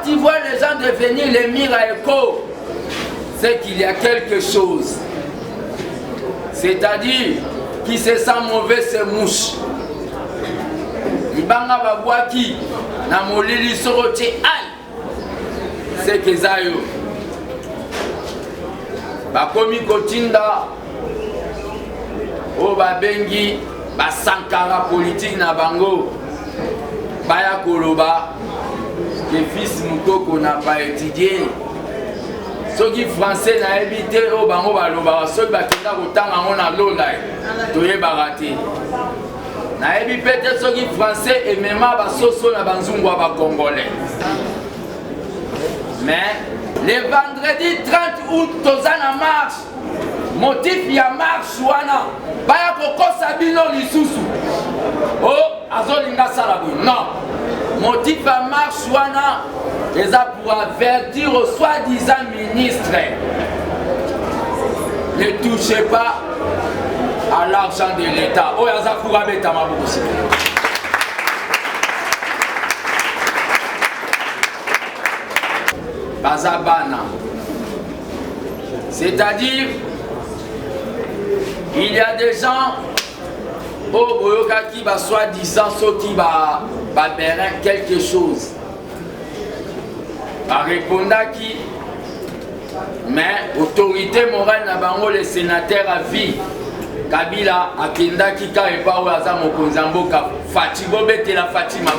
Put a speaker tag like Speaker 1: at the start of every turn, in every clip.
Speaker 1: tu vois les gens devenir les miracle, c'est qu'il y a quelque chose. C'est-à-dire, qui se sent mauvais, c'est mouche. Ibanga babwaki, na molili sorote aïe. C'est que ça yo. Bakomi kotinda, o babengi, basankara politique na bango, baya koloba, que fils Moukoko n'a pas étudié. Ceux qui français n'a évité au bango baloba, ceux qui bakenda kotanga ngona lola, toye baraté. Na évité peut-être ceux qui français et même ba soso na banzungwa ba congolais. Mais le vendredi 30 août tozana marche. Motif ya marche wana baya kokosa bino lisusu. Oh, azolinga sala boy. Non. Motif ya marche wana eza pour avertir aux soi-disant ministres. Ne touchez pas à l'argent de l'État. Oh, yaza pour abeta mabusi. Bazabana. C'est-à-dire, il y a des gens au Boyoka qui va soi-disant ceux qui va faire quelque chose. Va répondre à qui? Mais autorité morale n'a pas les sénateurs à vie. Kabila a Kenda qui n'est pas au hasard mon Konzamboka. Fatibo bete la Fatima.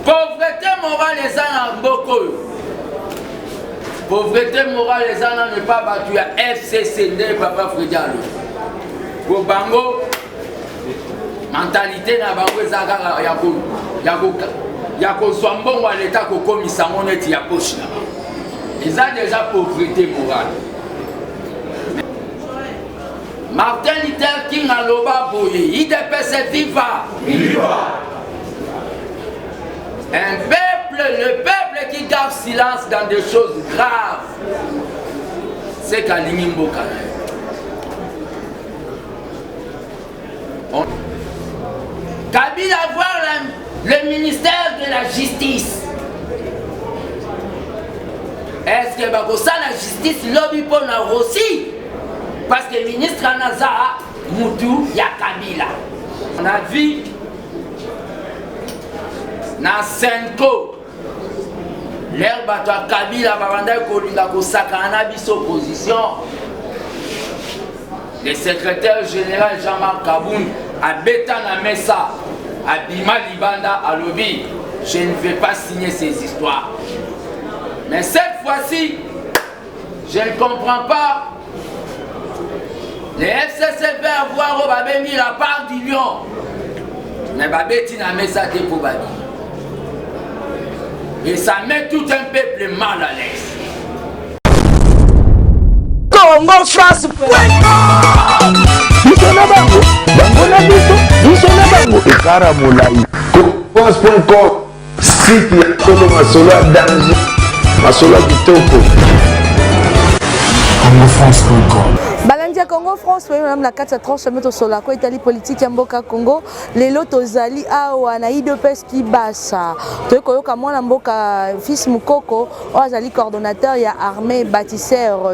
Speaker 1: Pauvreté morale les gens beaucoup. Pauvreté morale les gens ne pas battu à FCCD Papa Frédialo. Pour Bango, mentalité na Bango Zagara Yako Swambon à l'état qu'on commis sa monnaie ya poche là. Ils ont déjà pauvreté morale. Martin Luther King a loba boye, IDPS viva. Viva. Un peuple, le peuple qui garde silence dans des choses graves, c'est Kalini Mboka. Kabila voir le ministère de la justice. Est-ce que ça la justice lobby pour la Russie? Parce que le ministre Anaza Moutou ya Kabila. On a vu na Senko l'herbe à Kabila Babanda Kolinga Kosakana bis opposition. Le secrétaire général Jean-Marc Kaboun a Betana Messa à Bima Libanda à Lobby. Je ne vais pas signer ces histoires. Mais cette fois-ci, je ne comprends pas. Les FCC veulent avoir au la part du lion. Mais Babetina Messa te pour Babi. Et ça met tout un peuple mal à l'aise.
Speaker 2: Congo France.
Speaker 3: France.com site ya Tolo Masolo à danger Masolo Kitoko
Speaker 2: CongoFrance.com.
Speaker 4: Balandia Congo France, oui, madame la 4 tranche mettre sur la Italie politique Mboka Congo, les lotos zali awa na IDPS qui bassa. To koyoka mwana mboka fils Moukoko, azali coordonnateur ya armée bâtisseur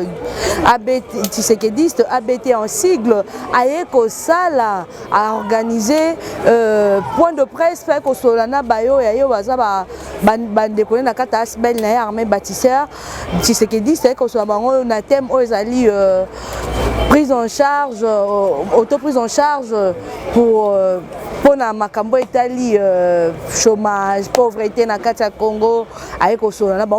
Speaker 4: ABT Tshisekediste ABT en sigle ayeko sala a organiser point de presse fait ko solana bayo ya yo baza bande ko na kata asbel na armée bâtisseur Tshisekediste ko so bango na thème ezali prise en charge, auto-prise en charge pour na makambo Italie, chômage, pauvreté na Katia Congo, avec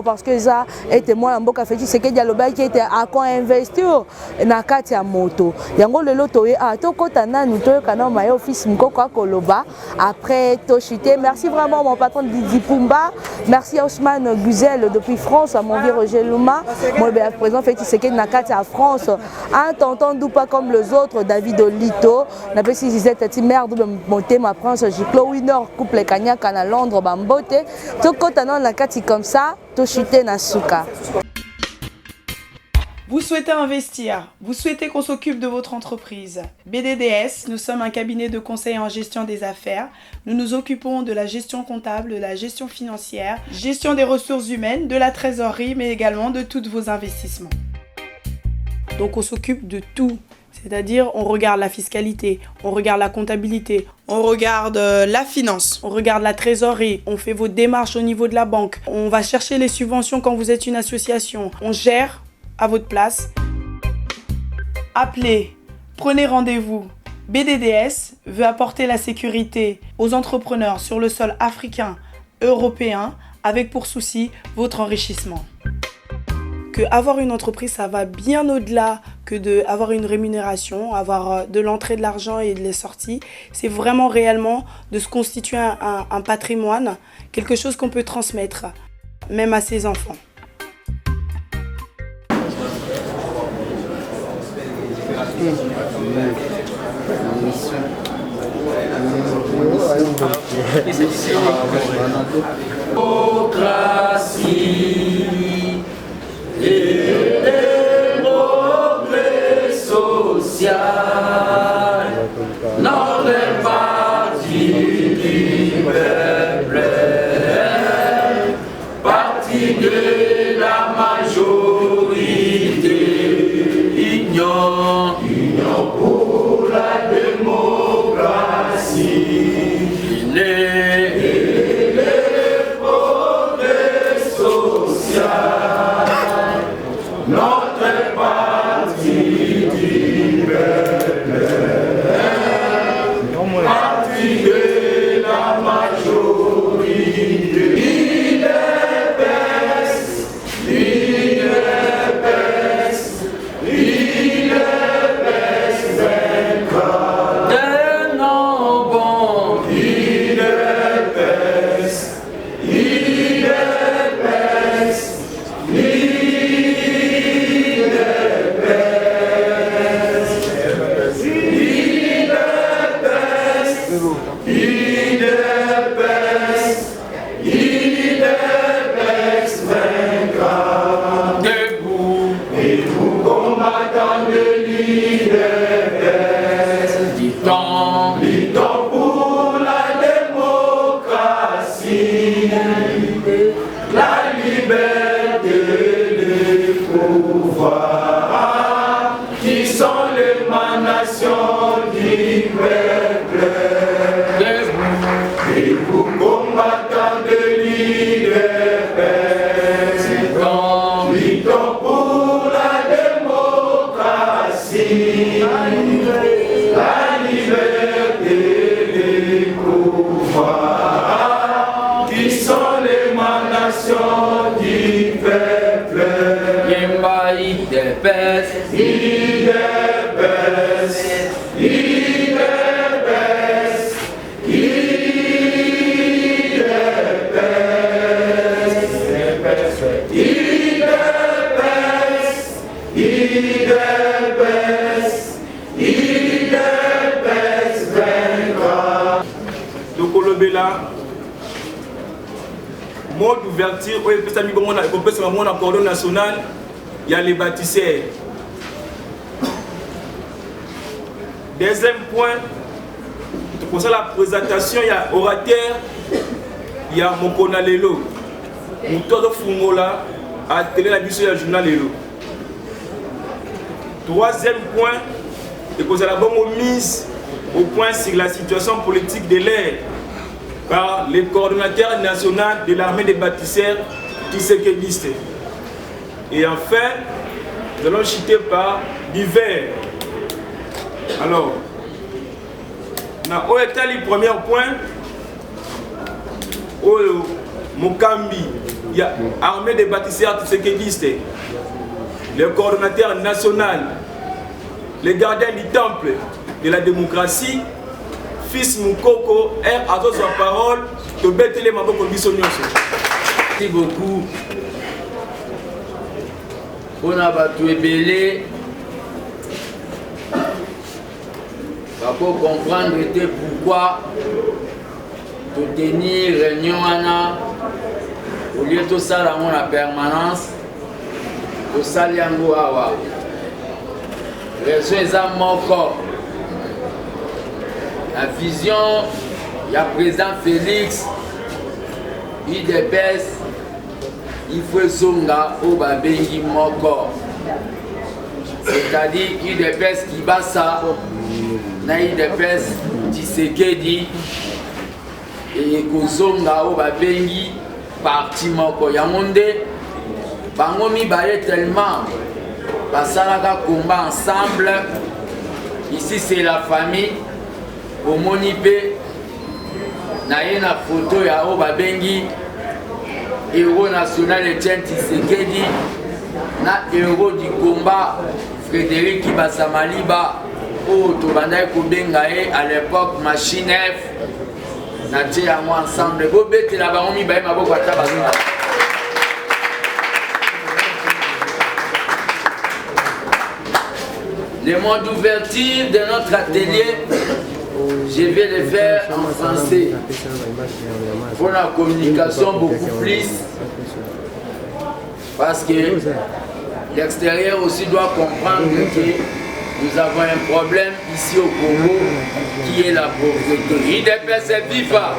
Speaker 4: parce que ça était moi mboka fait c'est que dialogue qui était à quoi investir na Katia moto. Yango le loto a to kota nanu to kana ma office mkoko koloba après to chuté. Merci vraiment mon patron Didi Pumba, merci Ousmane Guzel depuis France, à mon vieux Roger Louma, moi à présent fait c'est que na Katia France, un tonton pas comme les autres, David Olito, n'a pas si vous êtes merde de monter ma France, Giclo Winner, couple Kanyak à Londres, Bambote, tout quand on a la carte comme ça, tout chuté na souka.
Speaker 5: Vous souhaitez investir, vous souhaitez qu'on s'occupe de votre entreprise. BDDS, nous sommes un cabinet de conseil en gestion des affaires. Nous nous occupons de la gestion comptable, de la gestion financière, gestion des ressources humaines, de la trésorerie, mais également de tous vos investissements. Donc on s'occupe de tout. C'est-à-dire, on regarde la fiscalité, on regarde la comptabilité, on regarde la finance, on regarde la trésorerie, on fait vos démarches au niveau de la banque, on va chercher les subventions quand vous êtes une association, on gère à votre place. Appelez, prenez rendez-vous. BDDS veut apporter la sécurité aux entrepreneurs sur le sol africain, européen, avec pour souci votre enrichissement. Que avoir une entreprise, ça va bien au-delà que d'avoir une rémunération, avoir de l'entrée de l'argent et de la sortie. C'est vraiment réellement de se constituer un patrimoine, quelque chose qu'on peut transmettre, même à ses enfants.
Speaker 1: Démocratie et progrès social, notre parti du peuple, parti de la majorité, union pour la démocratie, il est progrès social, notre parti du peuple, parti de la majorité, il est best, il est best, il est best, vaincra des noms bons, il est best, il est best, il est best, il est best, il est best, il est best, vaincra. Debout, debout, combattant de l'IDPS, luttons pour la démocratie, la liberté, le pouvoir, qui sont l'émanation du peuple. Debout, combattants de l'IDPS, luttons pour la démocratie, la liberté, le pouvoir, qui sont l'émanation du peuple. Yemba IDPS, IDPS, IDPS, IDPS, vaincra.
Speaker 6: Donc au Lobela, mode d'ouverture, on peut s'amuser comme on a cordon national, il y a les bâtisseurs. Deuxième point, pour ça la présentation, il y a orateur, il y a Mokona Lelo, Moutodo Fungola, à télé la mission, il y a journal Lelo. Troisième point, et que la bonne mise au point sur la situation politique de l'air par le coordonnateur national de l'armée des bâtisseurs qui s'est listé. Et enfin, nous allons chuter par l'hiver. Alors, au état le premier point, au Mokambi, il y a l'armée des bâtisseurs qui s'est listé. Le coordonnateur national, le gardien du temple de la démocratie, fils Moukoko, a sa parole, de bêter les mamans comme Bissonio.
Speaker 1: Merci beaucoup. On a battu Belé. Pour comprendre pourquoi de tenir réunion au lieu de ça, la permanence. tosali yango awa raison eza moko la vision ya président Félix UDPS il faut ezonga oyo babengi moko c'est-à-dire UDPS Kibasa na UDPS Tshisekedi ekozonga oyo babengi parti moko yango nde bango mibale tellement basalaka combat ensemble. Ici c'est la famille omoni mpe na ye na photo ya oyo babengi héros national Etienne Tshisekedi na héros du combat Frédéric Kibasa Maliba oyo tobandaki kobenga ye à l'époque Machine F na tie yango ensemble bobetela bango mibale maboko ata bazonga. Le mot d'ouverture de notre atelier, je vais le faire en français pour la communication beaucoup plus parce que l'extérieur aussi doit comprendre que nous avons un problème ici au Congo qui est la pauvreté. UDPS viva!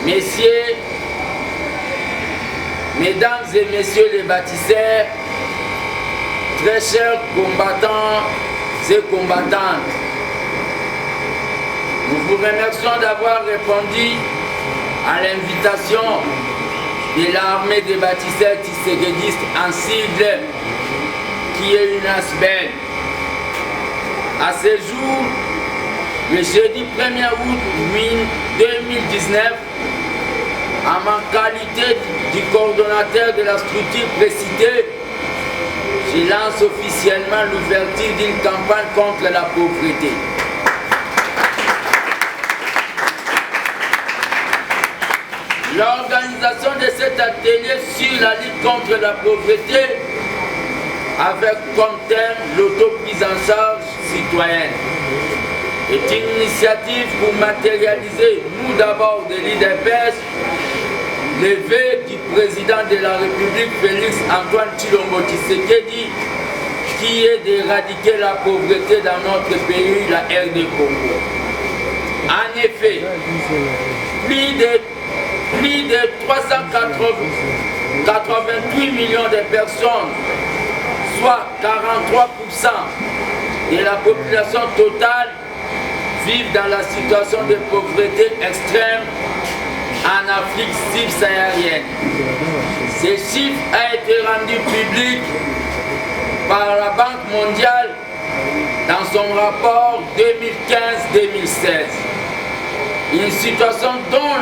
Speaker 1: Messieurs, mesdames et messieurs les bâtisseurs, très chers combattants et combattantes, nous vous remercions d'avoir répondu à l'invitation de l'armée des bâtisseurs tshisekidistes en sigle qui est une ASBEL. À ce jour, le jeudi 1er août 2019, en ma qualité du coordonnateur de la structure précitée, je lance officiellement l'ouverture d'une campagne contre la pauvreté. L'organisation de cet atelier sur la lutte contre la pauvreté avec comme thème l'autoprise en charge citoyenne est une initiative pour matérialiser, nous d'abord de l'UDPS, le vœu du président de la République Félix Antoine Tshilombo Tshisekedi qui est d'éradiquer la pauvreté dans notre pays, la RD Congo. En effet, plus de 388 millions de personnes, soit 43% de la population totale, vivent dans la situation de pauvreté extrême en Afrique subsaharienne. Ce chiffre a été rendu public par la Banque mondiale dans son rapport 2015-2016. Une situation dont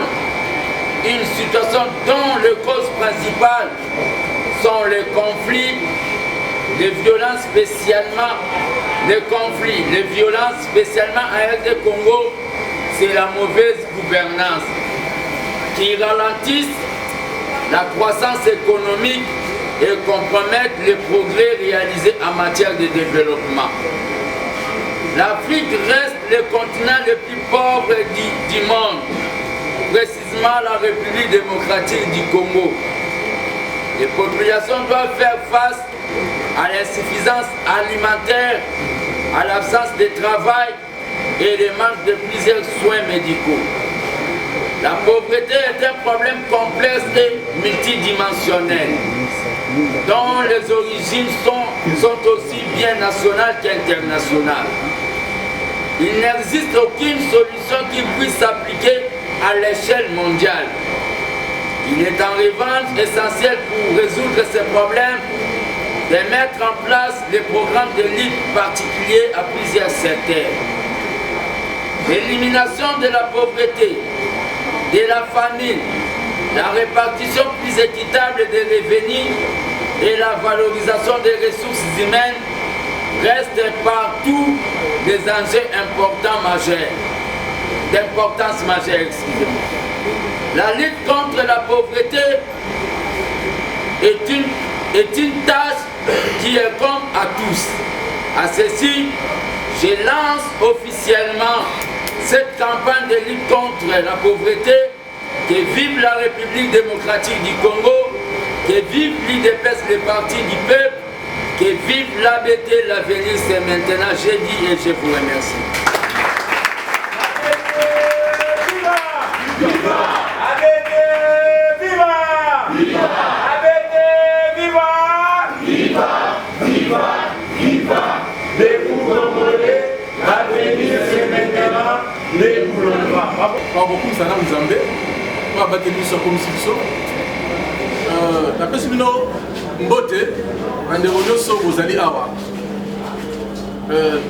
Speaker 1: les causes principales sont les conflits, les violences spécialement à RD Congo, c'est la mauvaise gouvernance qui ralentissent la croissance économique et compromettent les progrès réalisés en matière de développement. L'Afrique reste le continent le plus pauvre du monde, précisément la République démocratique du Congo. Les populations doivent faire face à l'insuffisance alimentaire, à l'absence de travail et le manque de plusieurs soins médicaux. La pauvreté est un problème complexe et multidimensionnel, dont les origines sont aussi bien nationales qu'internationales. Il n'existe aucune solution qui puisse s'appliquer à l'échelle mondiale. Il est en revanche essentiel pour résoudre ces problèmes de mettre en place des programmes de lutte particuliers à plusieurs secteurs. L'élimination de la pauvreté, de la famine, la répartition plus équitable des revenus et la valorisation des ressources humaines restent partout des enjeux d'importance majeure. La lutte contre la pauvreté est une tâche qui incombe à tous. À ceci, je lance officiellement cette campagne de lutte contre la pauvreté que vive la République démocratique du Congo Que vive l'IDPS, le parti du peuple. Que vive l'ABT, l'avenir c'est maintenant. J'ai dit et je vous remercie.
Speaker 6: Viva! ABT, viva! Viva! ABT, viva! Viva! Viva! Viva! Les Congolais, l'avenir c'est maintenant. Les Congolais. Pas beaucoup, ça n'a pas zambé. Pas battre sur comme si la personne mbote bandeko nyonso bozali awa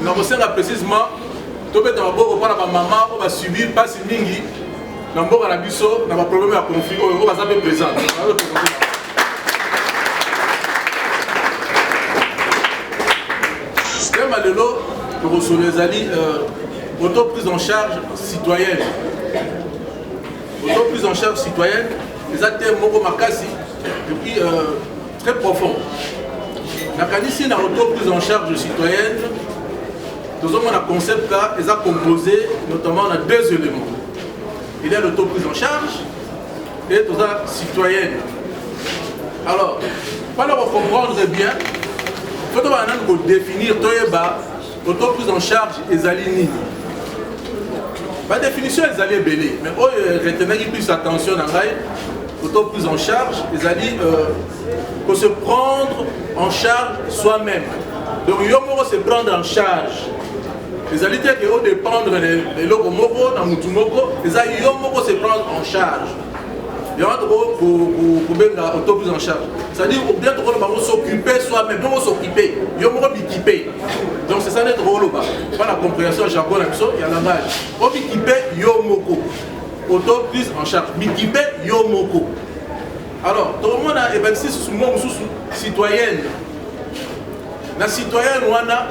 Speaker 6: nakosenga précisement tobeta maboko mpona bamama oyo basubir mpasi mingi na mboka na biso na baproblème ya conflit oyo baza mpe présent. tema lelo tokosolo ezali auto prise en charge citoyenne. Auto prise en charge citoyenne eza te moko makasi et puis très profond. La canisse na auto prise en charge citoyenne, nous avons un concept là, ils sont composé notamment de deux éléments. Il y a l'auto prise en charge et tout ça citoyenne. Alors, pour comprendre bien, il faut définir l'auto prise en charge et Zalini. La définition est allée belée, mais retenez plus attention à l'auto prise en charge, les alliés pour se prendre en charge soi-même. Donc il faut se prendre en charge. Les alliés qui ont dépendre des locomoko, dans Mutumoko, les alliés faut se prendre en charge. Il y a pour auto prise en charge. C'est-à-dire qu'il faut s'occuper soi-même, il faut s'occuper, il faut s'équiper. Donc c'est ça notre rôle. Pas la compréhension en jargon, il y a un langage. Il faut s'équiper yomoko. Auto prise en charge. Mikipe yomoko. Alors, tout le monde a évalué ce mot citoyenne. La citoyenne, on a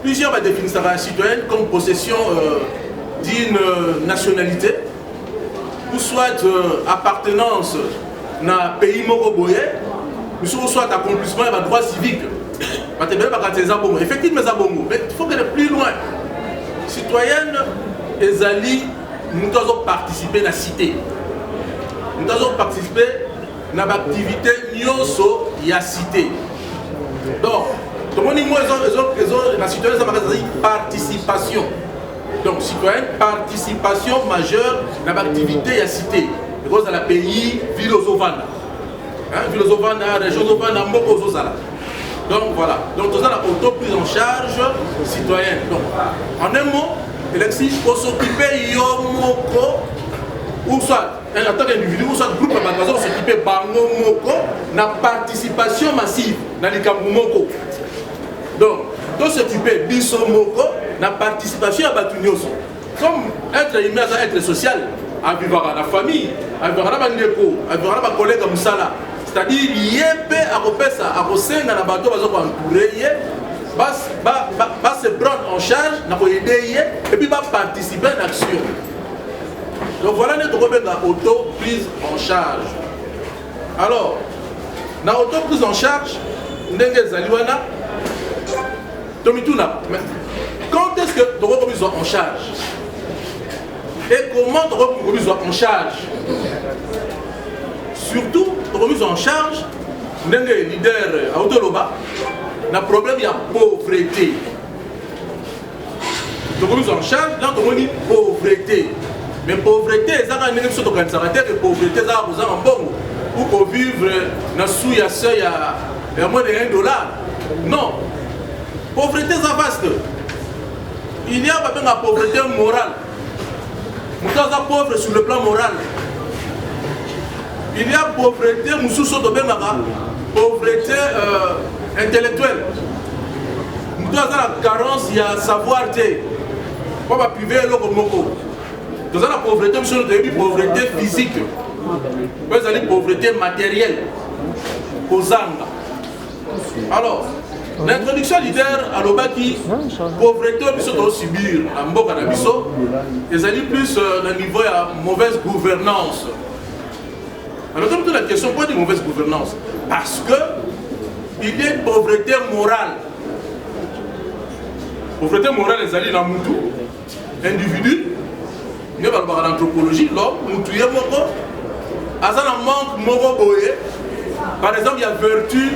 Speaker 6: plusieurs définitions de la citoyenne comme possession d'une nationalité ou soit appartenance à un pays mokoboye ou soit accomplissement de droits civiques. Effectivement, mais il faut aller plus loin. Citoyenne, les alliés, nous devons participer à la cité. Nous devons participer à l'activité Nyoso et la cité. Donc, tout le monde dit la citoyenne, c'est participation. Donc, citoyenne, participation majeure dans l'activité et la cité. Parce que dans le pays, Vilosovana. Vilosovana, région Zovana, Mokozozala. Donc, voilà. Donc, tout ça, la auto prise en charge citoyenne. Donc, en un mot, il faut s'occuper Yomoko, ou soit en tant qu'individu, ou soit groupe de personnes s'occuper Bango Moko, na participation massive dans les Kamumoko. Donc, tout s'occuper Biso Moko, na participation à Batunyoso. Comme être humain, être social, à vivre à la famille, à vivre à la bandeko, à vivre à la collègue Moussala. C'est-à-dire, il y a un peu à ça, à Rosen, à la bateau, à entourer. Va se prendre en charge, et puis va participer à l'action. Donc voilà notre auto prise en charge. Alors, dans l'auto prise en charge, quand est-ce que tu auto prise en charge? Et comment tu auto prise en charge? Surtout, tu auto prise en charge, les leaders à Autoloba. Le problème, il y a pauvreté. Donc, nous en charge, là, on dit pauvreté. Mais pauvreté, c'est un peu de pauvreté, c'est un peu ou pour vivre dans le seuil à moins de $1. Non. Pauvreté, c'est vaste. Il y a pas la pauvreté morale. Nous sommes pauvres sur le plan moral. Il y a pauvreté, nous sommes pauvreté intellectuelle. Nous avons la carence, il y a savoir. Nous avons la pauvreté, nous avons la pauvreté physique. Nous avons la pauvreté matérielle. Alors, l'introduction leader à l'Obaki, pauvreté, nous devons subir à Mboka Nabiso, ils allaient plus au niveau de mauvaise gouvernance. Alors, comme toute la question, pourquoi de mauvaise gouvernance? Parce que il y a une pauvreté morale. Pauvreté morale, les alliés dans Moutou, individu, il y a l'anthropologie, l'homme, Moutou, il y a un manque, Moko Boye,
Speaker 7: par exemple, il y a vertu,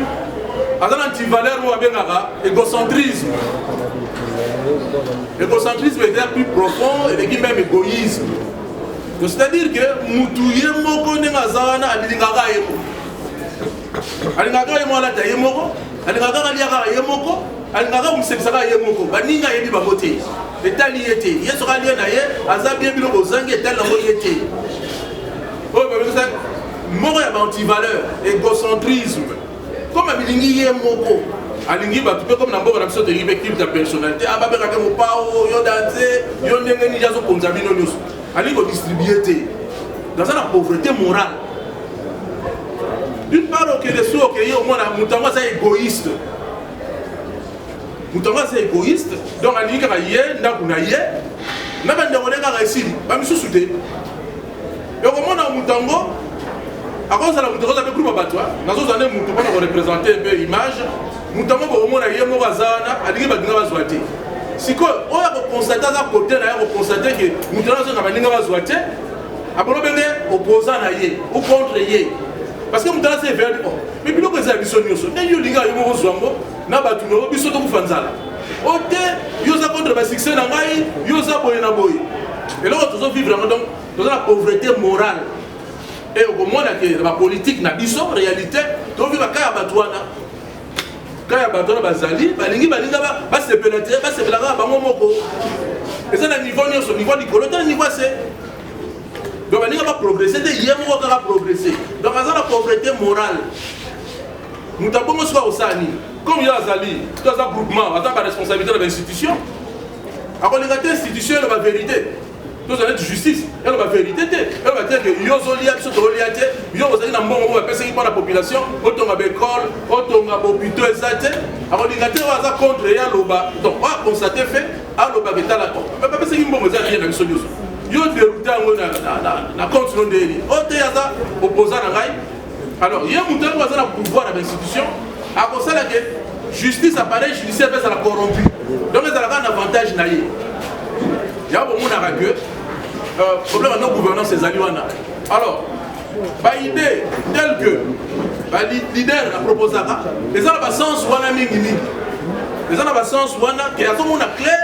Speaker 7: un antivaleur ou un égocentrisme. L'égocentrisme est plus profond et même égoïsme. C'est-à-dire que Moutouye Moko Nengazana Alingara Yemo. Alingara Yemo Alata Yemoko, Alingara Aliara Yemoko, Alingara Msexara Yemoko, Baninga Yebi Babote, l'État liété, Yesora Lienaye, Azabie Bilo Zang et tel yété. Moko ya anti-valeur, égocentrisme. Comme Abilingi Yemoko, Alingi Batoupe comme Nambo Ramso de Ribekib de personnalité, Ababeka Mopao, Yodanze, Yonengeni Jazo Ponzabino News. Alingo distribué dans la pauvreté morale. D'une part, que les sous qui au moins Moutanga c'est égoïste. Moutanga c'est égoïste. Donc Alinga Raye, Nakunaye, Nabanderonega Raïsi, Bamisu Soudé. Et au moment où Moutango, à cause de la Moutango, avec groupe à Batois, dans une année, Moutango va représenter un peu l'image. Moutango, au moment où il y a un Razana, Alinga va Zouate. Si on a constaté à côté, on a constaté que nous avons zoité, après on opposant à Yé ou contre Yé. Parce que nous avons fait vers mais puis nous avons fait des choses. Nous avons fait des choses. Nous avons fait des choses. Nous avons fait des choses contre le succès. Nous avons fait des choses. Et là, nous avons vivre dans la pauvreté morale. Et au moment où la politique n'a pas en réalité, nous avons vu que quand il y a des bazali, balingi balinga ba se pénétrer, ba se pénétrer bango moko. Et ça le niveau du coloton, le niveau c'est. Donc balinga va progresser, des yemo va progresser. Donc ça la pauvreté morale. Nous t'avons soit au sani. Comme il y a azali, tout ça groupement, attends la responsabilité de l'institution. Alors les institutions la vérité. Nous allons de justice, elle va vérité, elle va dire que Yozolia, Sotoliate, Yozolia, Nambo, personne qui la population, autant à l'école, autant à l'hôpital, etc. Alors les gars, on va contre Yaloba, donc on va constater fait, Aloba est à la porte. Mais pas personne qui m'a dit qu'il y a une solution. Yo dérouté na compte non déli. Autant yaza opposant à Rai. Alors il y a un mouton qui a le pouvoir à l'institution. À cause de la justice apparaît, judiciaire fait la corrompu. Donc ils ont un avantage naïf. Il y a beaucoup de problème à nos gouvernants, ces alliés. Alors, par idée telle que le leader a proposé, les gens ont sens ou les gens ont sens ou qui a clair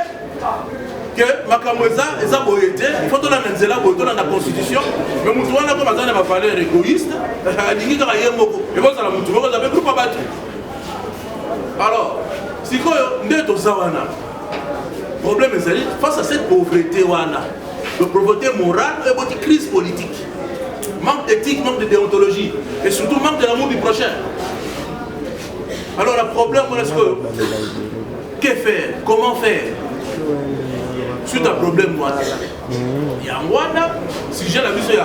Speaker 7: que Makamweza et Zaboyete, il faut que dans la constitution, mais nous avons comme un valeur égoïste, alors, si vous avez le problème est face à cette pauvreté, de pauvreté morale et de crise politique, manque d'éthique, manque de déontologie et surtout manque de l'amour du prochain. Alors le problème est que faire? Comment faire? Suite à un problème, il y a un Rwanda, si j'ai la vision,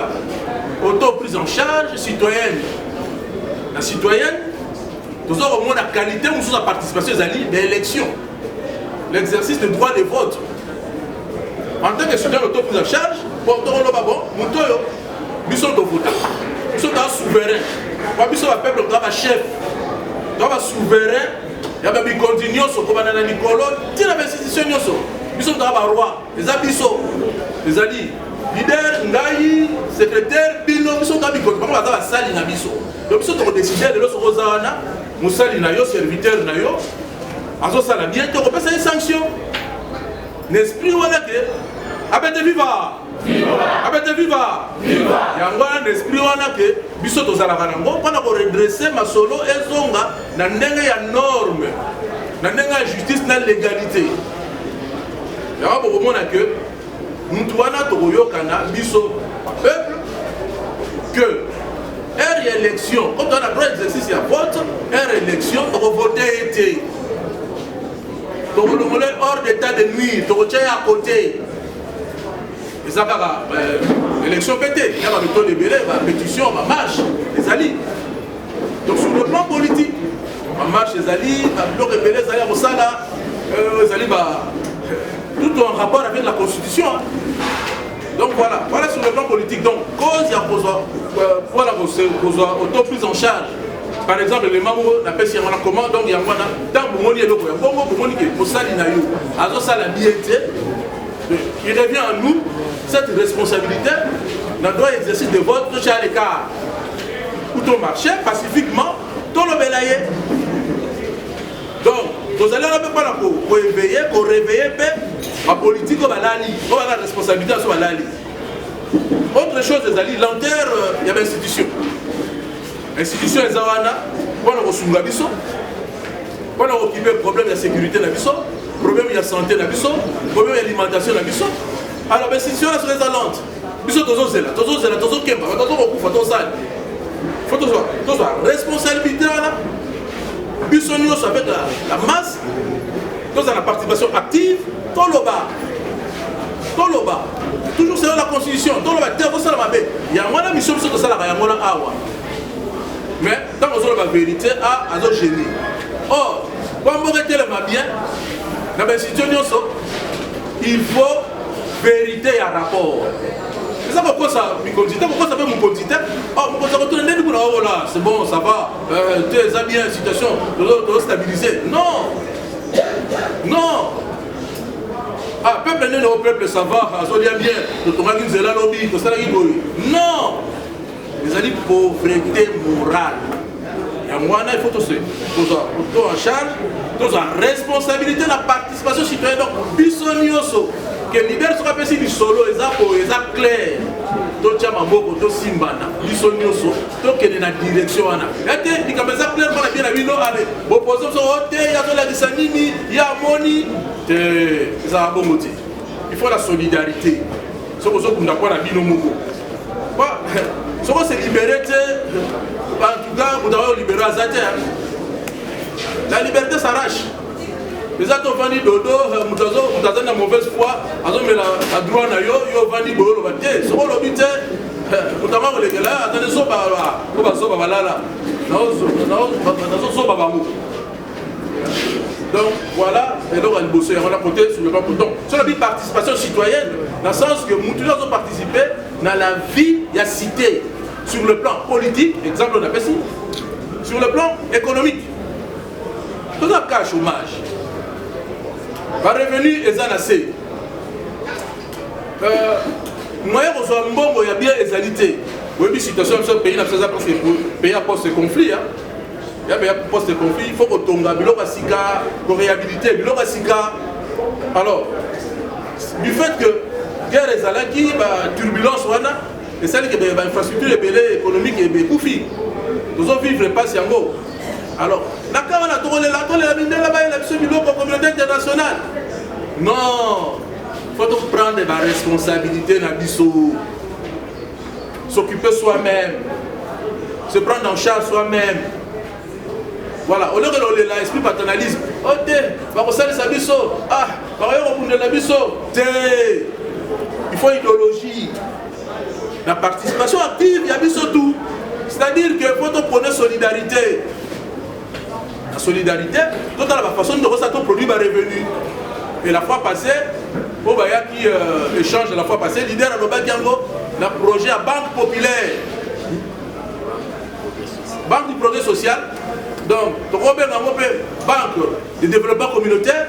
Speaker 7: auto-prise en charge citoyenne. La citoyenne, nous avons au moins la qualité, nous sommes à participation des élections. L'exercice du droit de vote. En tant que citoyen auto-prise en charge, nous sommes votants. Nous sommes souverains. Nous sommes un peuple, nous sommes chef. Nous sommes souverains. Nous sommes continués, nous sommes institutions. Nous sommes roi. Les abyssos. Les alliés. Leader, Ngaï, secrétaire, Bino, nous sommes continués. Nous sommes sali na biso. Donc nous sommes décidés de l'os Rosana, nous sommes nayo, serviteurs nayo. Azo sala bien, tu repasses une sanction. L'esprit ou la que abete viva. Abete viva. Yango l'esprit ou la que biso to sala kanango pendant qu'on redresser ma solo ezonga na ndenge ya norme. Na ndenge ya justice na légalité. Yango pour mona que nous wana to yoka biso peuple que élection, quand on a droit d'exercice à vote, élection, on va voter été. Donc on est hors d'état de nuire, on est à côté. Et ça va, l'élection pété, il y a un méthode de belé, une pétition, une marche, les alliés. Donc sur le plan politique, on marche les alliés, le bloc rebelle, les alliés, les alliés, tout en rapport avec la constitution. Donc voilà sur le plan politique. Donc, cause il y a voilà, auto-prise en charge. Par exemple, les mamans n'appellent pas si on a comment, donc il y a un tant pour moi, il y a il revient à nous cette responsabilité, dans le droit d'exercice de vote, toucher à l'écart. Où on marchait pacifiquement, tolobelaye. Donc, vous allez pas pour éveiller, pour réveiller la politique au balali, on a la responsabilité à ce balali. Autre chose, les alliés, lenteur, il y a une institution. Institution, les awana, on a reçu la biso, on a occupé le problème de la sécurité de la biso, problème de la santé de la biso, problème de l'alimentation de la biso. Alors, l'institution, elle serait lente. Biso, tozo zela, tozo kemba, tozo okufa, tozo sali. Faut que ce soit responsabilité là. Biso nyonso avec la masse, dans la participation active, dans le bas. Toujours selon la constitution, dans le bas, il y a une mission de ça, il y a une awa. Mais tant qu'on a la vérité, à nos génie. Or, quand on regarde le bien, dans la situation, il faut vérité et rapport. C'est ça pourquoi ça me quantité, pourquoi ça fait mon quantité. Oh, mon quantité, c'est bon, ça va, tu es bien, situation, tu dois stabiliser. Non. Ah, peuple n'est au peuple, ça va, ça va bien, non. Les alliés pauvreté morale. Et moi, il faut tout en charge, tout en responsabilité de la participation citoyenne. Donc, bisonioso. Que leader sera passé du solo, les a clair. To chama boko, to simbana, bisonioso, to kene na direction ana. Ete, di kameza clair mona bien na bino ale. Opposition so ote, ya to la disanini, ya moni, te ça bon moti. Il faut la solidarité. So ko so kunda kwa na bino moko. Ba, so ko se libérer te, en tout cas, vous devez libérer azate. La liberté s'arrache. Les autres ont vendu dodo, vous avez une mauvaise foi, ils ont mis la droite à yo, ils ont vendu dodo, ils ont vendu dodo, vous avez les gars, attendez, ils ont donc voilà, et donc on a bossé, on a compté sur le plan donc sur la participation citoyenne, dans le sens que nous tous avons participé dans la vie de la cité, sur le plan politique, exemple on appelle ça, sur le plan économique. Tout un cas chômage. Par revenu, ils ont assez. Moi, je suis un bon, il y a bien égalité. Oui, mais situation, ce pays n'a pas parce que pays a post-conflit. Il y a un post-conflit, il faut qu'on tombe à Bilobasika, qu'on réhabilite Bilobasika. Alors, du fait que guerre est là, qui turbulence, et celle qui est infrastructure économique et koufi. Nous allons vivre pas si en gros. Alors, la communauté internationale. Non, il faut prendre des responsabilités dans l'ISO. S'occuper soi-même. Se prendre en charge soi-même. Voilà, au lieu de l'esprit paternalisme. Ok, il faut idéologie. La participation active, il y a tout. C'est-à-dire qu'il faut prendre solidarité. La solidarité, toute la façon de ressentir produit va revenu. Et la fois passée, au Baya qui échange la fois passée, leader à Lobakiango, le projet à Banque Populaire. Banque du progrès social. Donc, Banque de développement communautaire.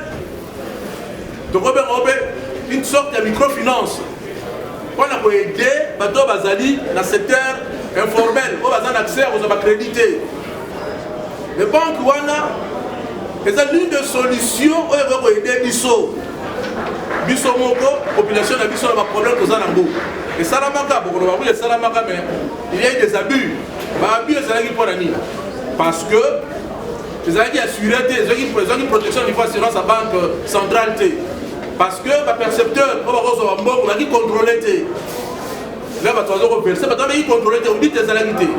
Speaker 7: Une sorte de microfinance. On a aidé Bato Bazali dans le secteur informel, on a accès aux accrédités. Les banques, c'est l'une des solutions pour aider Bisso. Bisso Moko, population de Bisso, a un problème aux Anango. Et Salamaka, il y a eu des abus. Parce que les gens qui assurent, les gens qui protection du assurance à banque centrale. Parce que le percepteur, on a qui contrôler. Là, on va verser, on contrôler, on dit des alamités.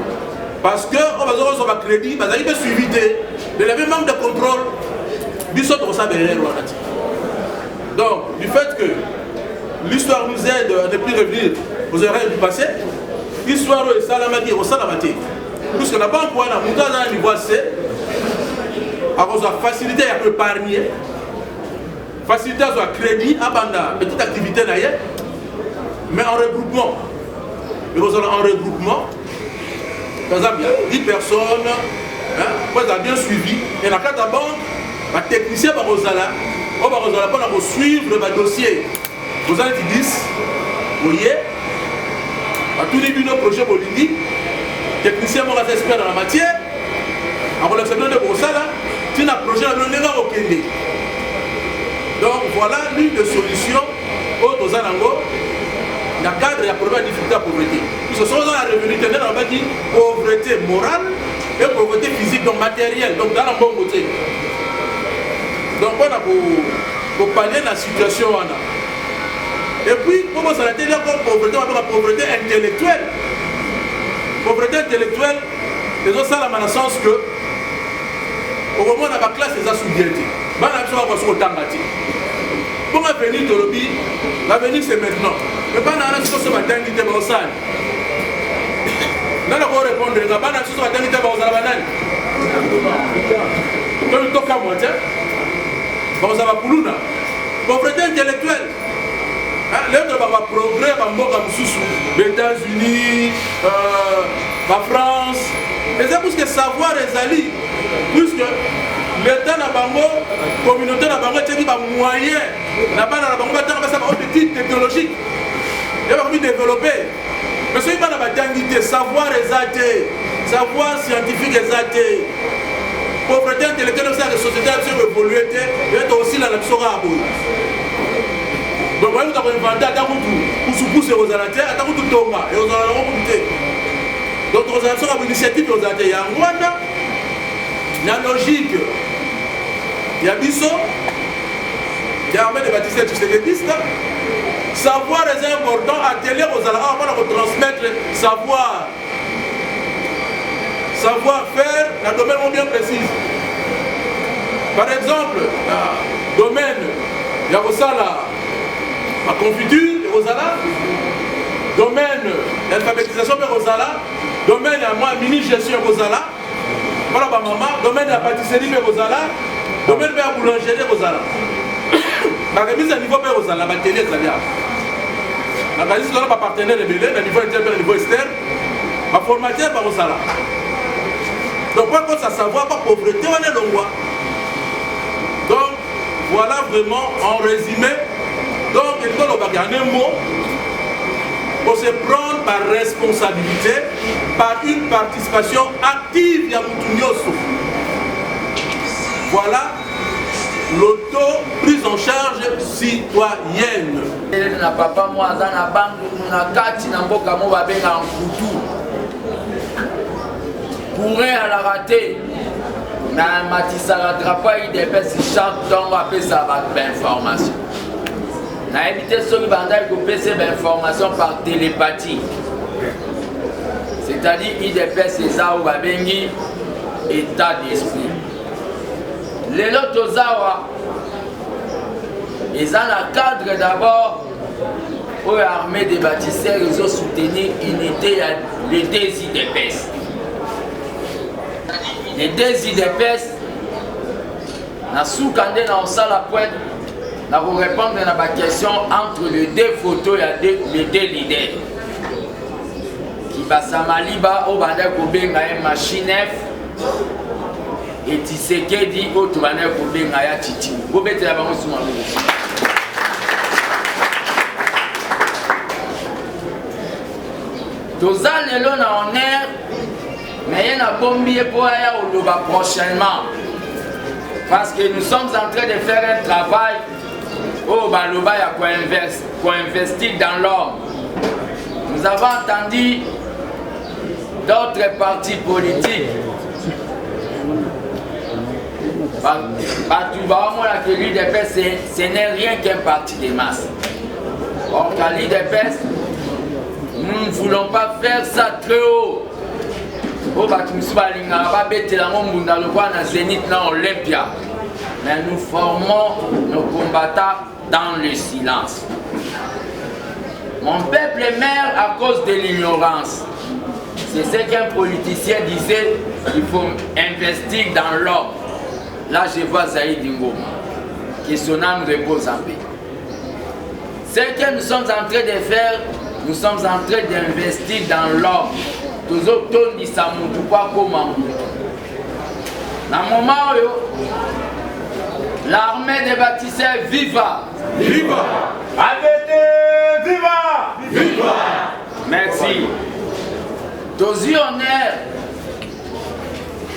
Speaker 7: Parce que on va avoir un crédit, on va suivi. Mais il y avait même de contrôle. Donc, du fait que l'histoire nous aide à ne plus revenir aux erreurs du passé, l'histoire est salamati, au salamati. Puisque la banque, on a un niveau C, à faciliter à épargner, faciliter à crédit, à une petite activité d'ailleurs, mais en regroupement. Et vous avez un regroupement, par exemple, il y a 10 personnes, vous avez bien suivi, et dans la banque, les techniciens vont suivre le dossier. Vous avez 10, vous voyez, à tous les bureaux projets Bolindi, techniciens vont être experts dans la matière, akolakisa bino nde bokosala ntina projet na bino ndenge akokende. Donc voilà l'une des solutions oyo toza nango na cadre ya problème ya difficulté ya pauvreté. Parce que soki oza na revenu tende na babaki pauvreté morale et pauvreté physique, donc matérielle, donc dans la bonne côté. Donc on a pour pallier la situation wana. Et puis pour ça la télé comme pauvreté, on appelle la pauvreté intellectuelle. Pauvreté intellectuelle, les autres ça dans le sens que au moment où la classe les a sous-diétés. Bah la chose va sur le tangati. Pour l'avenir de l'objet, l'avenir c'est maintenant. Mais pas dans la chose sur la dignité de l'osane. Dans la voie répondre, les gars, pas dans la chose sur la dignité de l'osane. Comme il toque à moi, tiens. Bon, ça va pour nous. Pauvreté intellectuelle. L'autre va progrès, va mourir les États-Unis, la France. Et c'est parce que savoir les alliés, puisque l'État n'a pas de communauté, n'a pas de moyens, n'a pas de petite technologique. Il va développer. Mais ce n'est pas la dignité, savoir les athées, savoir scientifique les athées. Pauvreté intellectuelle, c'est la société qui a évolué, et aussi la nation a évolué. Donc, vous avez inventé à Poussou aux Alatés, à Tonga, et aux Alatés. Donc, aux Alatés, on a une initiative aux Alatés. Il y a un Rwanda, il y a une logique, il y a Bisso, il y a Armée des bâtisseurs du Sénégaliste. Savoir est important, atelier aux Alatés, on va retransmettre savoir. Savoir-faire dans un domaine bien précis. Par exemple, dans le domaine, il y a la confiture, domaine de l'alphabétisation, domaine de la mini-gestion, voilà, domaine de la pâtisserie, domaine de la boulangerie, la remise à niveau de la télé, la remise de la partenaire rebelle, à niveau interne, à niveau externe, la formateur par Osala. Donc, par contre, ça savoir pas pauvreté, on est le roi. Donc, voilà vraiment en résumé. Donc, il faut le un mot pour se prendre par responsabilité, par une participation active à Moutounioso. Voilà l'auto-prise en charge citoyenne.
Speaker 1: Na papa moi na banque na kati na mboka mo babenga nkutu. Pour à la rater, na matisa la drapeau des personnes chaque temps après ça va d'information. Na éviter ceux qui bandai couper ces informations par télépathie. C'est-à-dire il dépêche ces ou babengi état d'esprit. Les autres zawa ils ont un cadre d'abord pour l'armée des bâtisseurs, ils ont soutenu l'unité les deux IDPS. Les deux IDPS, na soukandé na osala pointe, na vous répondre à la question entre les deux photos et les deux leaders. Qui basa maliba au bande kobenga ya machine F et Tshisekedi au tubane kobenga ya titi. Go betela bango suma ngo. Toza lelo na honneur, mais il y a un bombier pour aller au Loba prochainement. Parce que nous sommes en train de faire un travail au Baloba pour investir dans l'homme. Nous avons entendu d'autres partis politiques. Ce n'est rien qu'un parti de masse. Or, qu'à l'IDPS, nous ne voulons pas faire ça très haut. Mais nous formons nos combattants dans le silence. Mon peuple meurt à cause de l'ignorance. C'est ce qu'un politicien disait, il faut investir dans l'homme. Là, je vois Zaïd Ngoma, que son âme repose en paix. Ce que nous sommes en train de faire, nous sommes en train d'investir dans l'homme. Tous autres disent ça, nous ne pas comment. Dans le moment où l'armée des bâtisseurs viva!
Speaker 7: Viva!
Speaker 1: AVD, viva! Viva! Merci. Tous honneur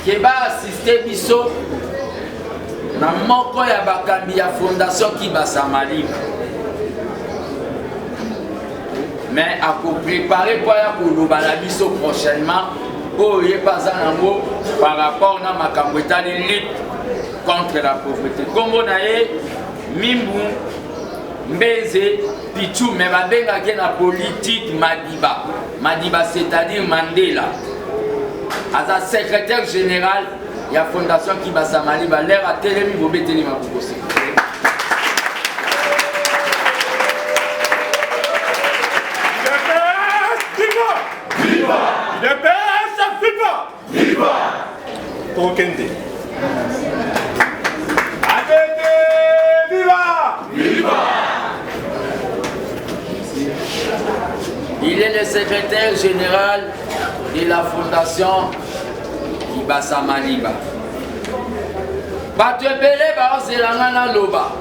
Speaker 1: que qui va assister biso na moko ya bakambi ya fondation Kibasa Maliba. Mais à préparer pour ya koloba na biso prochainement pour y passer nango par rapport na makambo etali lutte contre la pauvreté. Kombo na ye Mimbu Mbeze Pichu, mais babengaki na politique Madiba. Madiba c'est-à-dire Mandela. Aza secrétaire général de la fondation Kibasa Maliba. L'air à Télémi Bobé Téléma Boukossi.
Speaker 6: Kokende. Adede, viva! Viva!
Speaker 1: Il est le secrétaire général de la fondation Kibasa Maliba. Bato ebele baozelanga na loba.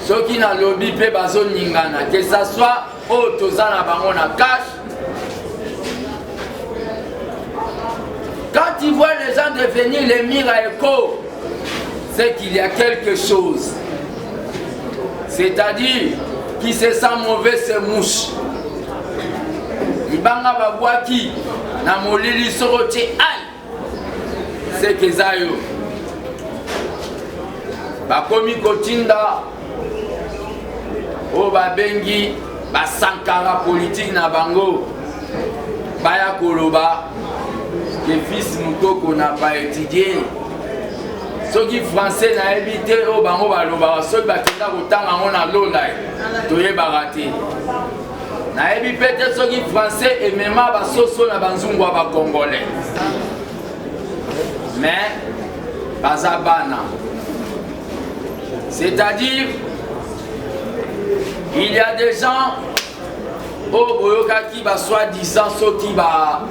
Speaker 1: Soki na lobi pe bazo ningana, que ça soit au tozana bango na cash. Quand ils voient les gens devenir les miracles, c'est qu'il y a quelque chose. C'est-à-dire qui se sent mauvais, se mouche. Ibanga babwaki na molili soroti aïe. C'est que zayo. Bakomi kotinda o babengi basankara politique na bango. Baya koloba. Les fils Moukoko n'a pas étudié. Ceux qui français n'a évité au bango baloba, ceux qui bakenda kotanga ngona lola, toye baraté. Na évité peut-être ceux qui français et même ba soso na banzungwa ba congolais. Mais bazabana. C'est-à-dire il y a des gens au boyoka qui va soi-disant ceux qui va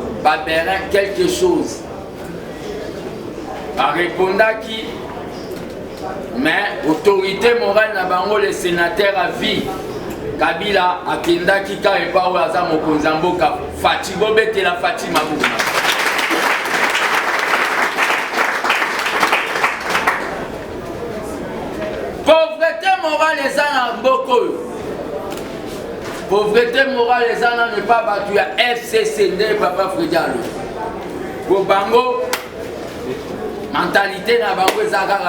Speaker 1: bérer quelque chose. Par répondant qui, mais autorité morale na bango le sénateur à vie. Kabila akenda ki ka epa o aza mokonzi mboka Fati bobete la Fatima Bouna. Pauvreté morale les ana mboko. Pauvreté morale les ana ne pas battu à FCCD papa Fredialo. Pour bango mentalité na bango ezaka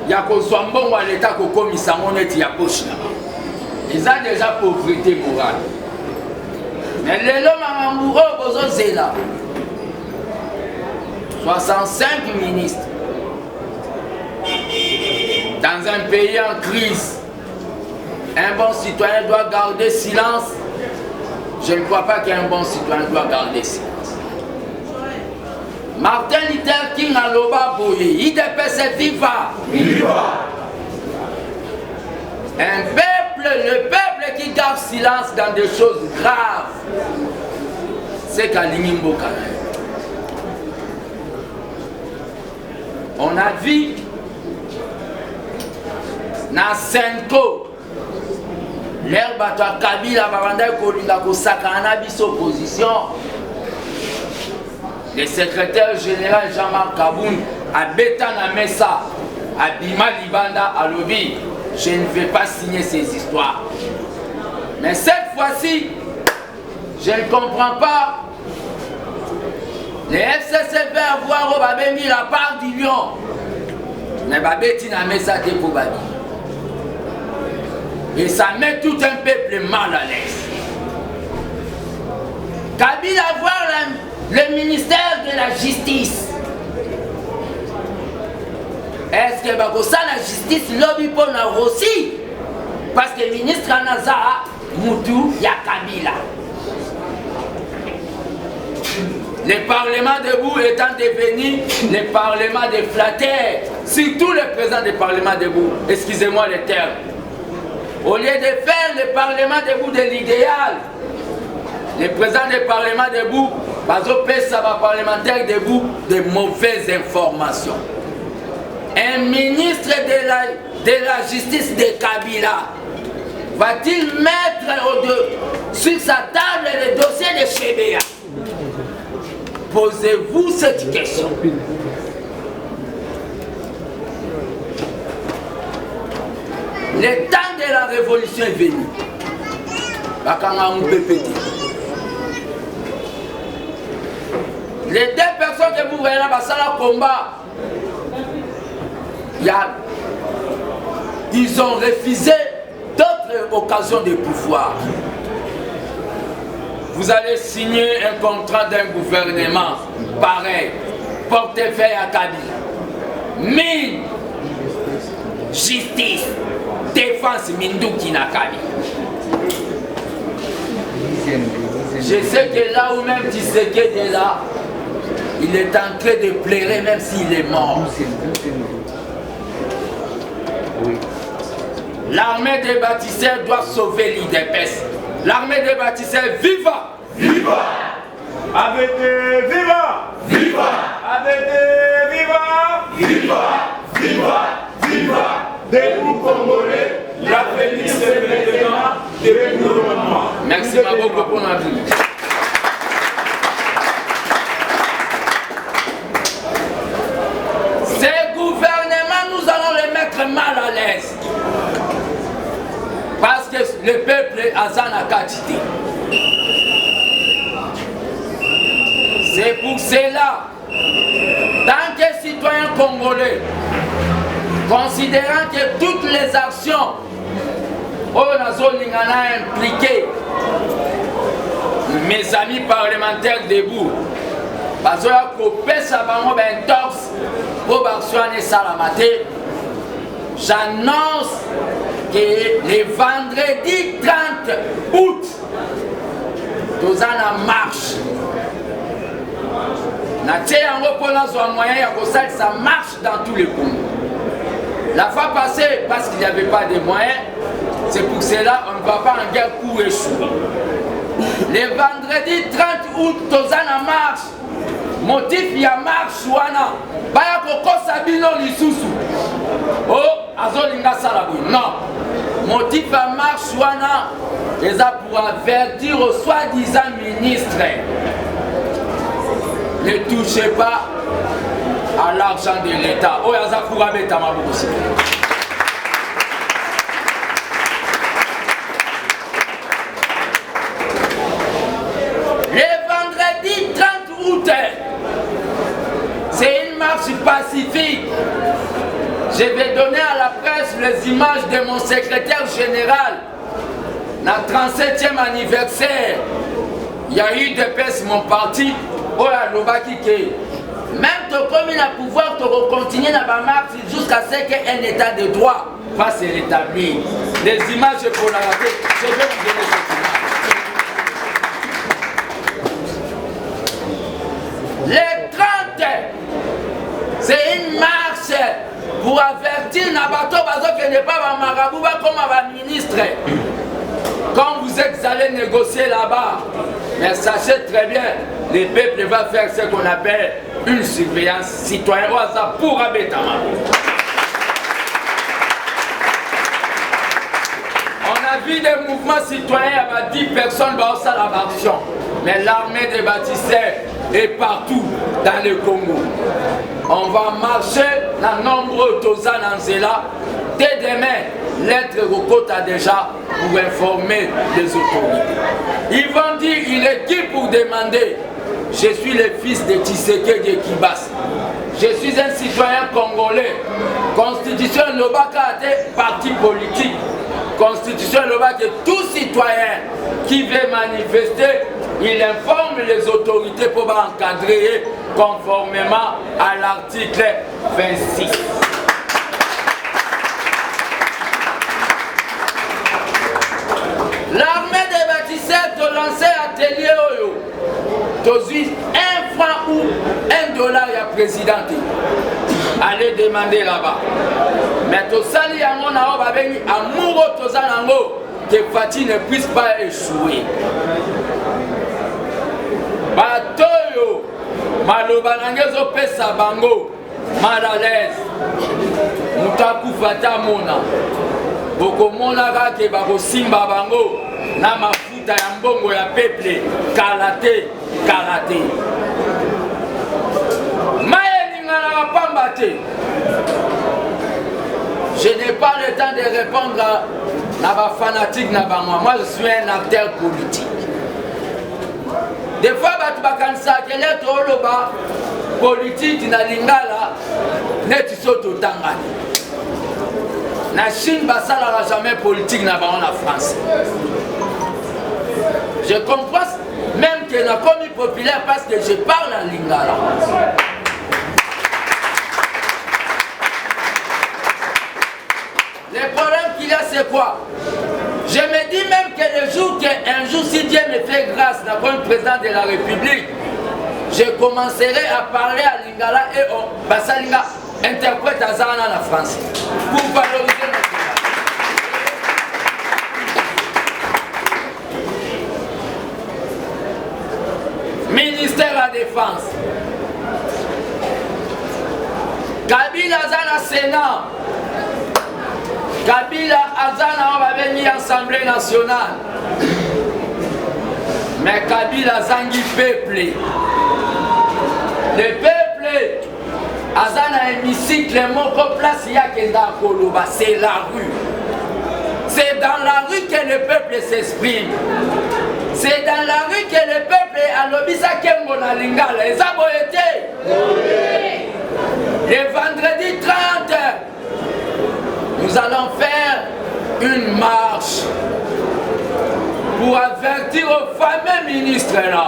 Speaker 1: ya kozwa mbongo ya leta kokomisa ngo neti ya poche na bango. Eza déjà pauvreté morale. Mais lelo makambo oyo bozozela 65 ministres dans un pays en crise. Un bon citoyen doit garder silence. Je ne crois pas qu'un bon citoyen doit garder silence. Martin Luther King a loba boye, IDPS viva. Viva. Un peuple, le peuple qui garde silence dans des choses graves, c'est Kalingi Mboka. On a vu na Senko, l'herbe à Kabila Babanda Kolinga Kosakana bis opposition. Le secrétaire général Jean-Marc Kaboun a Betana Messa, à Bima Libanda, à Lobi. Je ne vais pas signer ces histoires. Mais cette fois-ci, je ne comprends pas. Les FCC veulent avoir mis la part du lion. Mais Babetina Messa était pour Babi. Et ça met tout un peuple mal à l'aise. Kabila voir le ministère de la justice. Est-ce que Bakosa la justice lobby pour la Rossi? Parce que le ministre Anaza Moutou ya Kabila. Le Parlement debout étant devenu le Parlement des flatteurs. Surtout le président du Parlement debout. Excusez-moi le terme. Au lieu de faire le Parlement debout de l'idéal, le président du Parlement debout, ça va parlementaire debout de mauvaises informations. Un ministre de la justice de Kabila va-t-il mettre sur sa table le dossier de Chebea. Posez-vous cette question. Le temps de la révolution est venu. Les deux personnes que vous voyez là, ça le combat, ils ont refusé d'autres occasions de pouvoir. Vous allez signer un contrat d'un gouvernement pareil, portefeuille à Kabila, mine, justice, défense, Mindouki na Kabila. Je sais que là où même Tshisekedi est là, il est en train de pleurer même s'il est mort. L'armée des bâtisseurs doit sauver l'IDPS. L'armée des bâtisseurs, viva!
Speaker 6: Viva! AVD, viva! Viva! AVD, viva! Viva! Viva! Viva! Debout Congolais, l'avenir c'est maintenant de gouvernement.
Speaker 1: Merci beaucoup pour la vie. Ces gouvernements, nous allons les mettre mal à l'aise. Parce que le peuple a Zana Kachiti. C'est pour cela, tant que citoyen congolais, considérant que toutes les actions où la zone Lingana impliquée, mes amis parlementaires debout, parce que j'annonce que le vendredi 30 août, nous allons en marche. Ça marche dans tous les Congo. La fois passée, parce qu'il n'y avait pas de moyens, c'est pour cela qu'on ne va pas en guerre pour échouer. Le vendredi 30 août, nous allons en marche. Motif, il y a marche. Baya Koko Sabino Lisusu. Oh, Azolinga Salabou. Non. Motif à marche. Les a pour avertir aux soi-disant ministres. Ne touchez pas à l'argent de l'État. Oh, Yaza pour abeter ma bouche. Le vendredi 30 août, c'est une marche pacifique. Je vais donner à la presse les images de mon secrétaire général. Notre 37e anniversaire, il y a eu des personnes, mon parti, oh la Lobaki qui même comme il a pouvoir de continuer dans la marche jusqu'à ce qu'un état de droit va se rétablir. Les images pour la rater, je vais vous donner cette image. Les 30, c'est une marche pour avertir Nabato Bazo que n'est pas un marabout comme un ministre. Quand vous êtes allé négocier là-bas, mais sachez très bien, le peuple va faire ce qu'on appelle une surveillance citoyenne pour Abetama. On a vu des mouvements citoyens avec 10 personnes dans la action. Mais l'armée des bâtisseurs est partout dans le Congo. On va marcher dans nombreux Tozan Anzela. Dès demain, l'être Rokota déjà pour informer les autorités. Ils vont dire, il est qui pour demander? Je suis le fils de Tshisekedi Kibas. Je suis un citoyen congolais. Constitution Lobaka, parti politique. Constitution Lobaka, tout citoyen qui veut manifester, il informe les autorités pour encadrer conformément à l'article 26. L'armée des bâtisseurs a lancé atelier Oyo. Aujourd'hui, 1 franc ou $1 à président. Allez demander là-bas. Mais tout ça, il y a mon amour que Fatih ne puisse pas échouer. Batoyo, Malobanangezo pesa bango, mal à l'aise. Mutaku Fata Mona. Boko Mona Rake Bako Simba Bango, Namafu mafuta ya mbongo ya peuple karaté karaté mayeninga na bapamba te. Je n'ai pas le temps de répondre à ma fanatique. Moi, je suis un acteur politique. Des fois, tu vas cancer politique na lingala net soto tangani. Na Chine basala jamais politique na la France. Je comprends même que na commis populaire parce que je parle en lingala. Le problème qu'il y a, c'est quoi? Je me dis même que le jour qu'un jour, si Dieu me fait grâce, comme président de la République, je commencerai à parler à Lingala et on Bassalinga interprète à Zana la France pour valoriser notre langue. Ministère de la Défense. Kabila Zana Sénat. Kabila Azana va venir à l'Assemblée nationale. Mais Kabila Zangi peuple. Le peuple Azana hémicycle, mon place il y a que dans Koloba, c'est la rue. C'est dans la rue que le peuple s'exprime. C'est dans la rue que le peuple a l'obisa Kengo na Lingala. Et ça a été. Le vendredi 30. Nous allons faire une marche pour avertir aux fameux ministres là.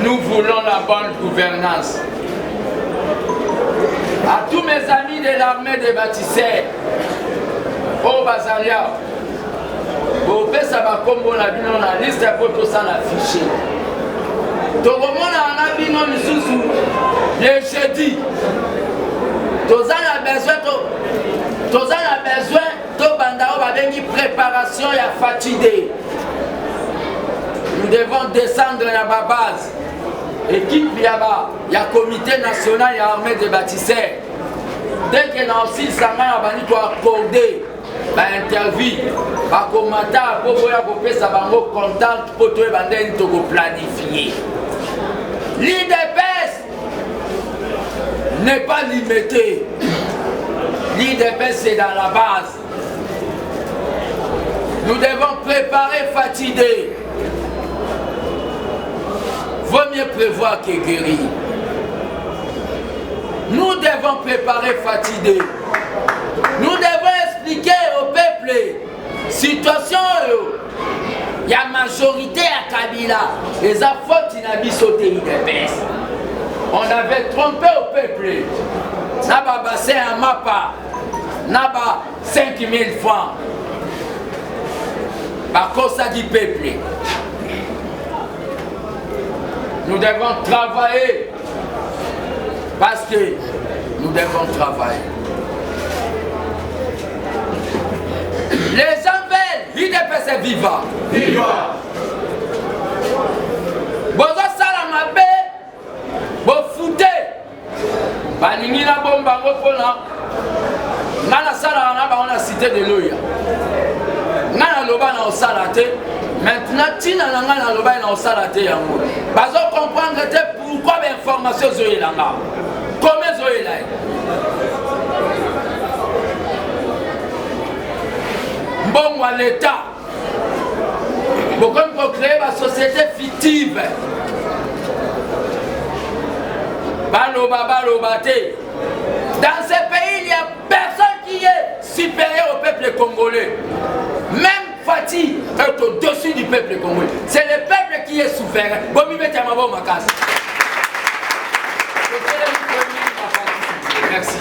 Speaker 1: Nous voulons la bonne gouvernance. À tous mes amis de l'armée des bâtisseurs, au Bazaria, au Pessaba Combo, la liste de photos sans afficher. Tout le monde a un avis le jeudi. Tous a besoin de bandao avec une préparation et fatigué. Nous devons descendre à la base. Équipe il y a comité national et armée des bâtisseurs. Dès que nous avons aussi ça va accorder l'interview, va commenter pour ça va contact pour tout planifier. L'IDPS n'est pas limité. L'IDPS c'est dans la base. Nous devons préparer fatigué. Vaut mieux prévoir que guérir. Nous devons préparer fatigué. Nous devons expliquer au peuple situation. Il y a majorité à Kabila. Les fautes qui n'ont pas sauté l'IDPS. On avait trompé au peuple. Naba bassin à Mapa. Naba 5 000 francs. Par cause du peuple. Nous devons travailler. Parce que nous devons travailler. Les gens veulent. L'IDPS est vivant. Viva. Bozo Salamabe. Bofoute. Baningi na bomba ngopona. Nana sala na on a cité de l'Oya. Nana loba na osalate. Maintenant tina na loba na osalate yango. Bazo comprendre pourquoi l'information zoé là. Comment zoé là. Bon à l'État. Pourquoi pour créer ma société fictive. Dans ce pays, il n'y a personne qui est supérieur au peuple congolais. Même Fatih est au-dessus du peuple congolais. C'est le peuple qui est souverain. Merci.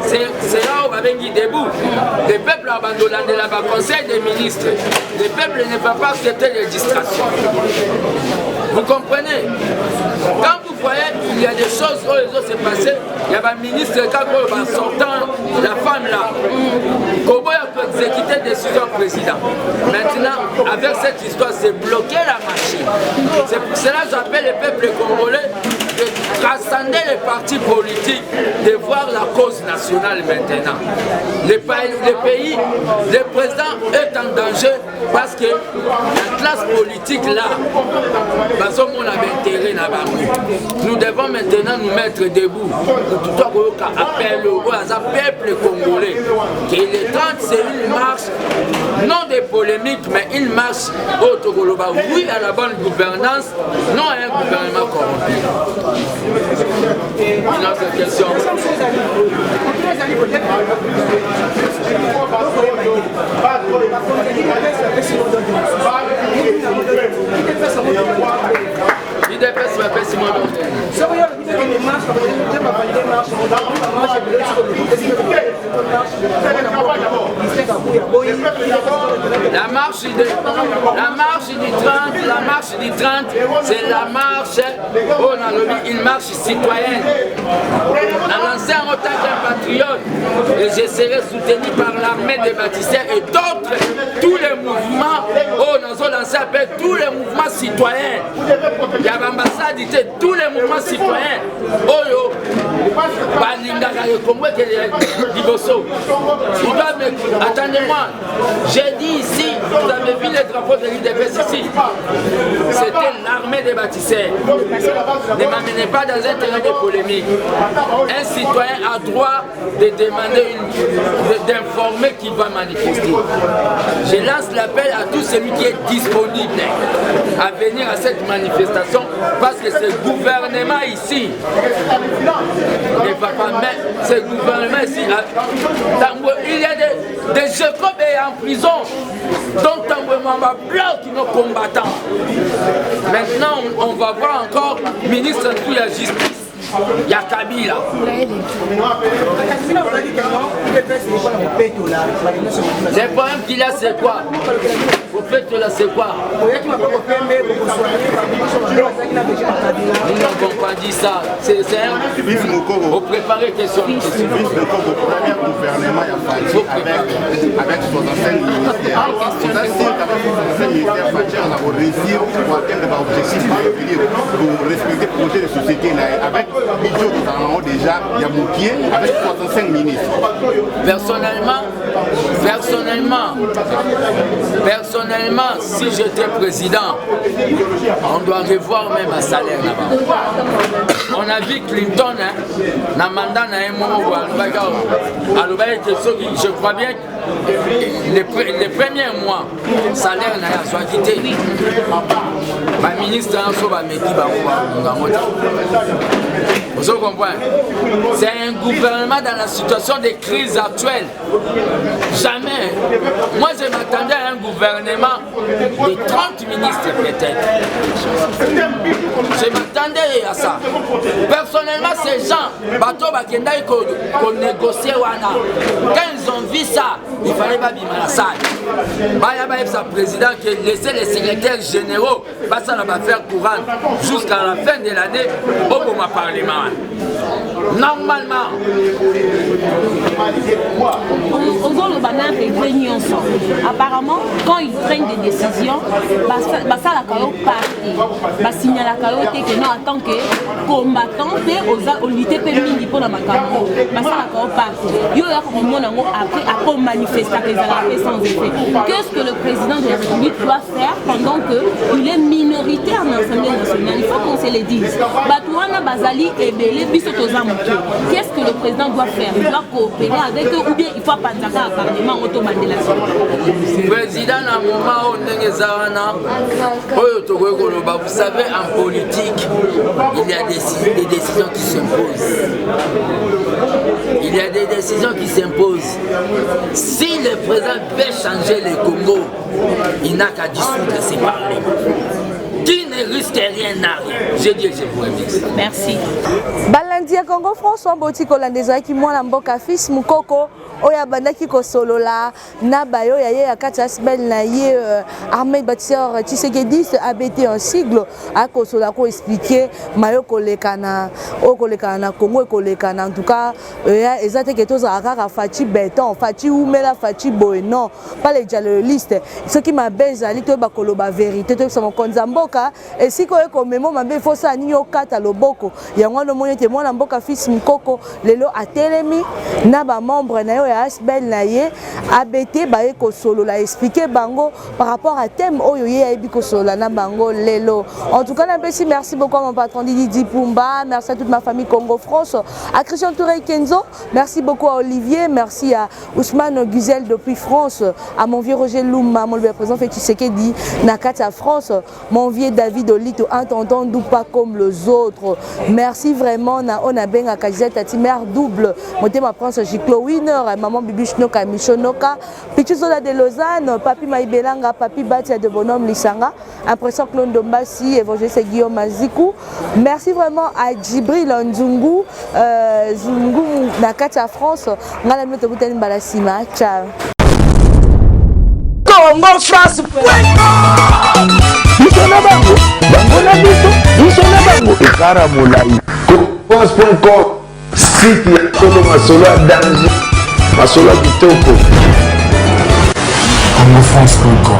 Speaker 1: c'est là où on va venir debout. Le peuple a abandonné le conseil des ministres. Le peuple ne va pas accepter les distractions. Vous comprenez? Quand vous voyez qu'il y a des choses où les autres s'est passé, il y a un ministre qui sortant la femme là. Comment il peut exécuter des décisions président? Maintenant, avec cette histoire, c'est bloquer la machine. C'est pour cela que j'appelle le peuple congolais de transcender les partis politiques, de voir la cause nationale maintenant. Le pays, le président est en danger parce que la classe politique là, nous devons maintenant nous mettre debout. Tout appelle au peuple congolais. Que les 30, c'est une marche, non de polémique, mais une marche au Togoloba. Oui à la bonne gouvernance, non à un gouvernement corrompu. Une autre question. La marche du 30, c'est la marche, une marche citoyenne. Dans l'ancien en tant qu'un patriote, et je serai soutenu par l'armée des bâtisseurs et d'autres, tous les mouvements, tous les mouvements citoyens. Il y a l'ambassade, tous les mouvements citoyens. Attendez-moi, j'ai dit ici, vous avez vu les drapeaux de l'UDPS ici. C'était l'armée des bâtisseurs. Ne m'amenez pas dans un terrain de polémique. Un citoyen a droit de demander, d'informer qu'il va manifester. Je lance l'appel à tout celui qui est disponible à venir à cette manifestation parce que ce gouvernement ici ne va pas mettre ce gouvernement ici. Il y a des Jacob en prison dont on va bloquer nos combattants. Maintenant, on va voir encore ministre de la justice. Il y a Kabila. Le problème qu'il a, c'est quoi? Au fait, là, c'est quoi? Nous n'avons pas dit ça. C'est un... Vous préparez question.
Speaker 8: Le premier gouvernement a fallu avec 65 ministères. Ça, si avec 65 ministères, on a réussi pour atteindre l'objectif pour respecter le projet de société avec Bidjo, nous avons déjà Yamoukié avec 65 ministres. Personnellement, si j'étais président, on doit revoir même un salaire là-bas. On a vu Clinton, dans mandat, je crois bien que les premiers mois, salaire n'a pas quitté. Le ministre a vous comprenez? C'est un gouvernement dans la situation de crise actuelle. Jamais. Moi, je m'attendais à un gouvernement de 30 ministres peut-être. Je m'attendais à ça. Personnellement, ces gens, bateau bakendai qu'on négociait wana. Quand ils ont vu ça, il fallait pas bimer la salle. Baya sa président qui laissait les secrétaires généraux passer à la faire courante jusqu'à la fin de l'année au Boma Parlement. Normalement.
Speaker 9: Apparemment, quand ils prennent des décisions, ça la carreau parti. Signale la carreau que non, en tant que combattant, on lutte pour la macaron. Ça la carreau parti. Il y a après manifester sans effet. Qu'est-ce que le président de la République doit faire pendant qu'il est minoritaire dans l'Assemblée nationale? Il faut qu'on se le dise. Batouana Bazali et Belé qu'est-ce que le président doit faire? Il doit coopérer avec eux ou bien il faut pas à Parlement auto-mandélation?
Speaker 1: Le président, à un moment où vous savez, en politique, il y a des décisions qui s'imposent. Il y a des décisions qui s'imposent. Si le président veut changer le Congo, il n'a qu'à dissoudre ses parlements. Qui ne risque rien à rien. Je dis que je vous remercie.
Speaker 9: Merci.
Speaker 4: mokonzi ya Congo François Mboti kolanda ezalaki mwana mboka Fils Mukoko oyo abandaki kosolola na bayo ya ye ya kati ya semaine na ye Ahmed Bâtisseur Tshisekedi ABT en sigle akosola ko expliquer mayo kolekana na Congo kolekana en tout cas eza te que tozalaka kaka faci béton faci umela faci boye non pas les dialogistes ce qui m'a bezali to bakoloba vérité to sa mokonzi mboka esiko eko memo mabe fosa nini okata loboko yango no moyo te mwana mboka Fils Mukoko lelo atelemi na ba membre na yo ya asbel na ye ABT baye ko solo la expliquer bango par rapport à thème oyo ye ayebi ko solo na bango lelo. En tout cas merci beaucoup à mon patron Didi Pumba, merci à toute ma famille Congo France, à Christian Touré Kenzo, merci beaucoup à Olivier, merci à Ousmane Guzel depuis France, à mon vieux Roger Louma, mon président fait Tshisekedi Nakata France, mon vieux David Olito, un tonton pas comme les autres. Merci vraiment na Onabenga Kazeta Timer double, monté ma prince Giclo Winner, maman Bibichnoka Michonoka, Pichuzola de Lausanne, Papi Maïbelanga, Papi Batia de Bonhomme Lissanga, impression Clone Dombassi, évangéliste Guillaume Mazikou. Merci vraiment à Djibril Nzungu, Zungu Nakata France, Ngala Mioto Bouten Balasima. Ciao.
Speaker 2: Congo France.
Speaker 3: France.com site ya Tolo Masolo ya danger Masolo kitoko
Speaker 2: CongoFrance.com